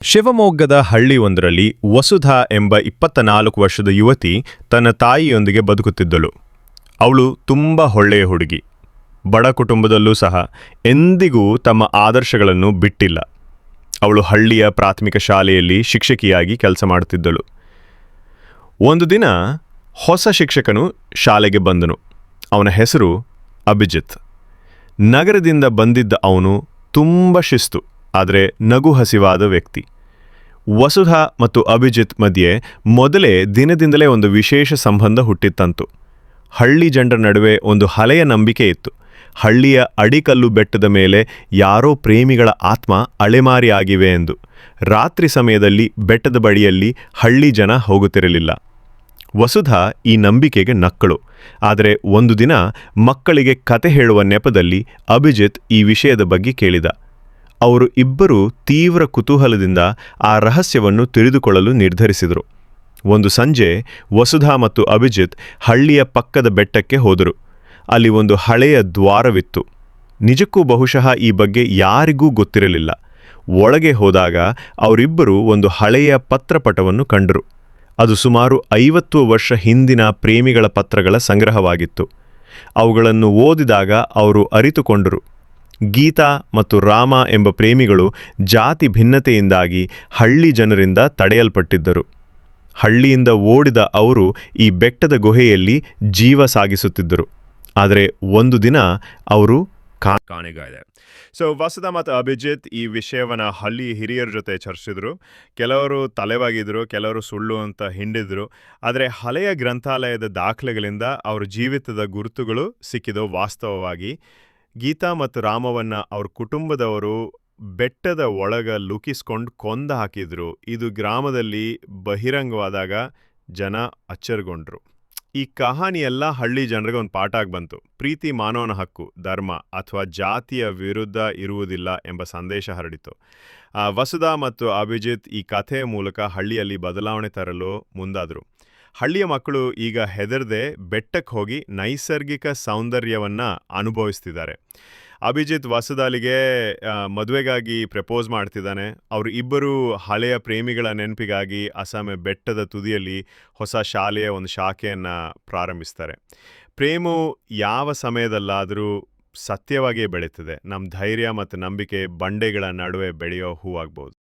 ಶಿವಮೊಗ್ಗದ ಹಳ್ಳಿಯೊಂದರಲ್ಲಿ ವಸುಧಾ ಎಂಬ 24 ವರ್ಷದ ಯುವತಿ ತನ್ನ ತಾಯಿಯೊಂದಿಗೆ ಬದುಕುತ್ತಿದ್ದಳು. ಅವಳು ತುಂಬ ಒಳ್ಳೆಯ ಹುಡುಗಿ. ಬಡ ಕುಟುಂಬದಲ್ಲೂ ಸಹ ಎಂದಿಗೂ ತಮ್ಮ ಆದರ್ಶಗಳನ್ನು ಬಿಟ್ಟಿಲ್ಲ. ಅವಳು ಹಳ್ಳಿಯ ಪ್ರಾಥಮಿಕ ಶಾಲೆಯಲ್ಲಿ ಶಿಕ್ಷಕಿಯಾಗಿ ಕೆಲಸ ಮಾಡುತ್ತಿದ್ದಳು. ಒಂದು ದಿನ ಹೊಸ ಶಿಕ್ಷಕನು ಶಾಲೆಗೆ ಬಂದನು. ಅವನ ಹೆಸರು ಅಭಿಜಿತ್. ನಗರದಿಂದ ಬಂದಿದ್ದ ಅವನು ತುಂಬ ಶಿಸ್ತು, ಆದರೆ ನಗು ಹಸಿವಾದ ವ್ಯಕ್ತಿ. ವಸುಧಾ ಮತ್ತು ಅಭಿಜಿತ್ ಮಧ್ಯೆ ಮೊದಲೇ ದಿನದಿಂದಲೇ ಒಂದು ವಿಶೇಷ ಸಂಬಂಧ ಹುಟ್ಟಿತ್ತಂತು. ಹಳ್ಳಿ ಜನರ ನಡುವೆ ಒಂದು ಹಳೆಯ ನಂಬಿಕೆ ಇತ್ತು. ಹಳ್ಳಿಯ ಅಡಿಕಲ್ಲು ಬೆಟ್ಟದ ಮೇಲೆ ಯಾರೋ ಪ್ರೇಮಿಗಳ ಆತ್ಮ ಅಲೆಮಾರಿಯಾಗಿವೆ ಎಂದು. ರಾತ್ರಿ ಸಮಯದಲ್ಲಿ ಬೆಟ್ಟದ ಬಳಿಯಲ್ಲಿ ಹಳ್ಳಿ ಜನ ಹೋಗುತ್ತಿರಲಿಲ್ಲ. ವಸುಧಾ ಈ ನಂಬಿಕೆಗೆ ನಕ್ಕಳು. ಆದರೆ ಒಂದು ದಿನ ಮಕ್ಕಳಿಗೆ ಕತೆ ಹೇಳುವ ನೆಪದಲ್ಲಿ ಅಭಿಜಿತ್ ಈ ವಿಷಯದ ಬಗ್ಗೆ ಕೇಳಿದ. ಅವರು ಇಬ್ಬರೂ ತೀವ್ರ ಕುತೂಹಲದಿಂದ ಆ ರಹಸ್ಯವನ್ನು ತಿಳಿದುಕೊಳ್ಳಲು ನಿರ್ಧರಿಸಿದರು. ಒಂದು ಸಂಜೆ ವಸುಧಾ ಮತ್ತು ಅಭಿಜಿತ್ ಹಳ್ಳಿಯ ಪಕ್ಕದ ಬೆಟ್ಟಕ್ಕೆ ಹೋದರು. ಅಲ್ಲಿ ಒಂದು ಹಳೆಯ ದ್ವಾರವಿತ್ತು. ನಿಜಕ್ಕೂ ಬಹುಶಃ ಈ ಬಗ್ಗೆ ಯಾರಿಗೂ ಗೊತ್ತಿರಲಿಲ್ಲ. ಒಳಗೆ ಹೋದಾಗ ಅವರಿಬ್ಬರೂ ಒಂದು ಹಳೆಯ ಪತ್ರಪಟವನ್ನು ಕಂಡರು. ಅದು ಸುಮಾರು 50 ವರ್ಷ ಹಿಂದಿನ ಪ್ರೇಮಿಗಳ ಪತ್ರಗಳ ಸಂಗ್ರಹವಾಗಿತ್ತು. ಅವುಗಳನ್ನು ಓದಿದಾಗ ಅವರು ಅರಿತುಕೊಂಡರು. ಗೀತಾ ಮತ್ತು ರಾಮ ಎಂಬ ಪ್ರೇಮಿಗಳು ಜಾತಿ ಭಿನ್ನತೆಯಿಂದಾಗಿ ಹಳ್ಳಿ ಜನರಿಂದ ತಡೆಯಲ್ಪಟ್ಟಿದ್ದರು. ಹಳ್ಳಿಯಿಂದ ಓಡಿದ ಅವರು ಈ ಬೆಟ್ಟದ ಗುಹೆಯಲ್ಲಿ ಜೀವ ಸಾಗಿಸುತ್ತಿದ್ದರು. ಆದರೆ ಒಂದು ದಿನ ಅವರು ಕಾಣೆಗಾಯಿದೆ. ಸೊ ವಸುಧಾ ಮತ್ತು ಅಭಿಜಿತ್ ಈ ವಿಷಯವನ್ನು ಹಳ್ಳಿ ಹಿರಿಯರ ಜೊತೆ ಚರ್ಚಿಸಿದ್ರು. ಕೆಲವರು ತಲೆಬಾಗಿದ್ರು, ಕೆಲವರು ಸುಳ್ಳು ಅಂತ ಹಿಂಡಿದ್ರು. ಆದರೆ ಹಳೆಯ ಗ್ರಂಥಾಲಯದ ದಾಖಲೆಗಳಿಂದ ಅವರ ಜೀವಿತದ ಗುರುತುಗಳು ಸಿಕ್ಕಿದವು. ವಾಸ್ತವವಾಗಿ ಗೀತಾ ಮತ್ತು ರಾಮವನ್ನು ಅವ್ರ ಕುಟುಂಬದವರು ಬೆಟ್ಟದ ಒಳಗ ಲುಕಿಸ್ಕೊಂಡು ಕೊಂದು ಹಾಕಿದ್ರು. ಇದು ಗ್ರಾಮದಲ್ಲಿ ಬಹಿರಂಗವಾದಾಗ ಜನ ಅಚ್ಚರಿಗೊಂಡ್ರು. ಈ ಕಹಾನಿಯೆಲ್ಲ ಹಳ್ಳಿ ಜನರಿಗೆ ಒಂದು ಪಾಠ ಆಗಿ ಬಂತು. ಪ್ರೀತಿ ಮಾನವನ ಹಕ್ಕು, ಧರ್ಮ ಅಥವಾ ಜಾತಿಯ ವಿರುದ್ಧ ಇರುವುದಿಲ್ಲ ಎಂಬ ಸಂದೇಶ ಹರಡಿತು. ವಸುಧಾ ಮತ್ತು ಅಭಿಜಿತ್ ಈ ಕಥೆಯ ಮೂಲಕ ಹಳ್ಳಿಯಲ್ಲಿ ಬದಲಾವಣೆ ತರಲು ಮುಂದಾದರು. ಹಳ್ಳಿಯ ಮಕ್ಕಳು ಈಗ ಹೆದರದೆ ಬೆಟ್ಟಕ್ಕೆ ಹೋಗಿ ನೈಸರ್ಗಿಕ ಸೌಂದರ್ಯವನ್ನು ಅನುಭವಿಸ್ತಿದ್ದಾರೆ. ಅಭಿಜಿತ್ ವಸುಧಾಲಿಗೆ ಮದುವೆಗಾಗಿ ಪ್ರಪೋಸ್ ಮಾಡ್ತಿದ್ದಾನೆ. ಅವರು ಇಬ್ಬರು ಹಳೆಯ ಪ್ರೇಮಿಗಳ ನೆನಪಿಗಾಗಿ ಅಸ್ಸಾಮೆ ಬೆಟ್ಟದ ತುದಿಯಲ್ಲಿ ಹೊಸ ಶಾಲೆಯ ಒಂದು ಶಾಖೆಯನ್ನು ಪ್ರಾರಂಭಿಸ್ತಾರೆ. ಪ್ರೇಮವು ಯಾವ ಸಮಯದಲ್ಲಾದರೂ ಸತ್ಯವಾಗಿಯೇ ಬೆಳೀತದೆ. ನಮ್ಮ ಧೈರ್ಯ ಮತ್ತು ನಂಬಿಕೆ ಬಂಡೆಗಳ ನಡುವೆ ಬೆಳೆಯೋ ಹೂವಾಗ್ಬೋದು.